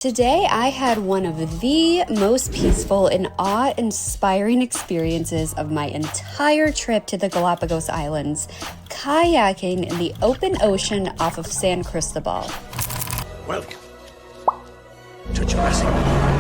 Today, I had one of the most peaceful and awe-inspiring experiences of my entire trip to the Galapagos Islands, kayaking in the open ocean off of San Cristobal. Welcome to Jurassic World.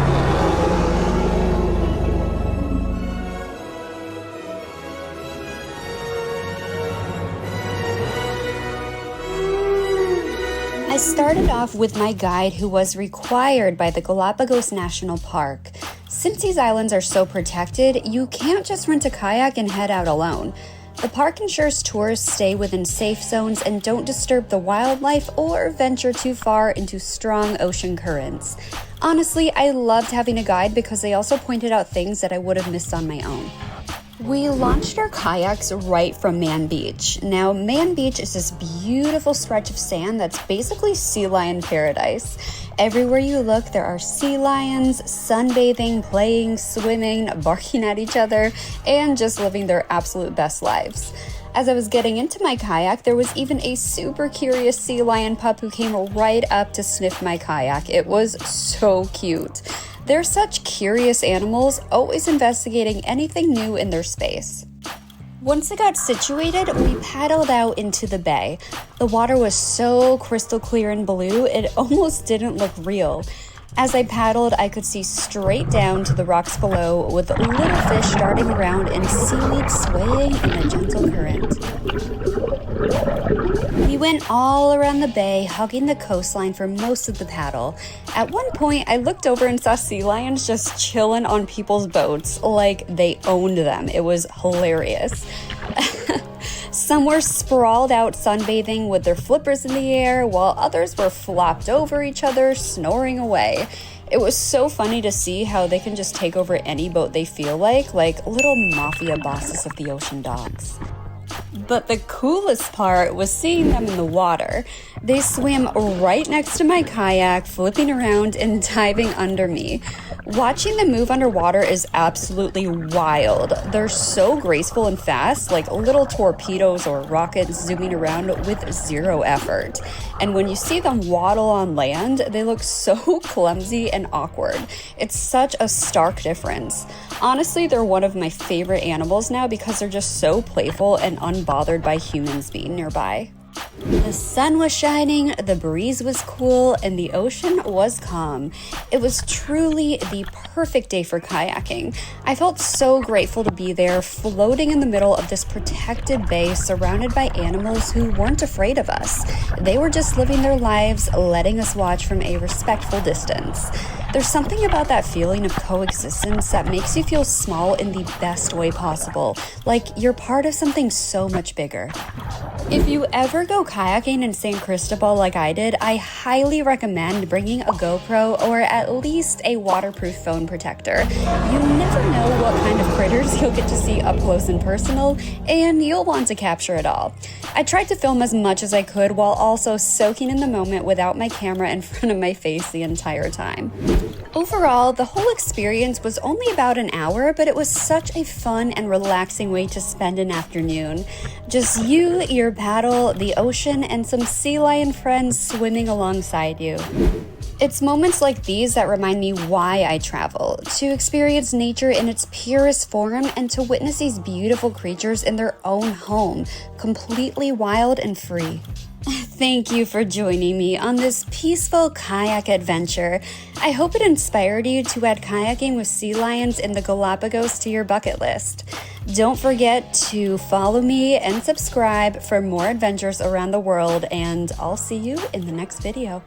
I started off with my guide who was required by the Galapagos National Park. Since these islands are so protected, you can't just rent a kayak and head out alone. The park ensures tourists stay within safe zones and don't disturb the wildlife or venture too far into strong ocean currents. Honestly, I loved having a guide because they also pointed out things that I would have missed on my own. We launched our kayaks right from Man Beach. Now, Man Beach is this beautiful stretch of sand that's basically sea lion paradise. Everywhere you look, there are sea lions, sunbathing, playing, swimming, barking at each other, and just living their absolute best lives. As I was getting into my kayak, there was even a super curious sea lion pup who came right up to sniff my kayak. It was so cute. They're such curious animals, always investigating anything new in their space. Once I got situated, we paddled out into the bay. The water was so crystal clear and blue, it almost didn't look real. As I paddled, I could see straight down to the rocks below, with little fish darting around and seaweed swaying in a gentle current. We went all around the bay, hugging the coastline for most of the paddle. At one point, I looked over and saw sea lions just chilling on people's boats like they owned them. It was hilarious. Some were sprawled out sunbathing with their flippers in the air, while others were flopped over each other, snoring away. It was so funny to see how they can just take over any boat they feel like little mafia bosses of the ocean docks. But the coolest part was seeing them in the water. They swam right next to my kayak, flipping around and diving under me. Watching them move underwater is absolutely wild. They're so graceful and fast, like little torpedoes or rockets zooming around with zero effort. And when you see them waddle on land, they look so clumsy and awkward. It's such a stark difference. Honestly, they're one of my favorite animals now because they're just so playful and unbothered by humans being nearby. The sun was shining, the breeze was cool, and the ocean was calm. It was truly the perfect day for kayaking. I felt so grateful to be there, floating in the middle of this protected bay surrounded by animals who weren't afraid of us. They were just living their lives, letting us watch from a respectful distance. There's something about that feeling of coexistence that makes you feel small in the best way possible, like you're part of something so much bigger. If you ever go kayaking in San Cristobal like I did, I highly recommend bringing a GoPro or at least a waterproof phone protector. You never know what kind of critters you'll get to see up close and personal, and you'll want to capture it all. I tried to film as much as I could while also soaking in the moment without my camera in front of my face the entire time. Overall, the whole experience was only about an hour, but it was such a fun and relaxing way to spend an afternoon. Just you, your paddle, the ocean, and some sea lion friends swimming alongside you. It's moments like these that remind me why I travel, to experience nature in its purest form and to witness these beautiful creatures in their own home, completely wild and free. Thank you for joining me on this peaceful kayak adventure. I hope it inspired you to add kayaking with sea lions in the Galapagos to your bucket list. Don't forget to follow me and subscribe for more adventures around the world, and I'll see you in the next video.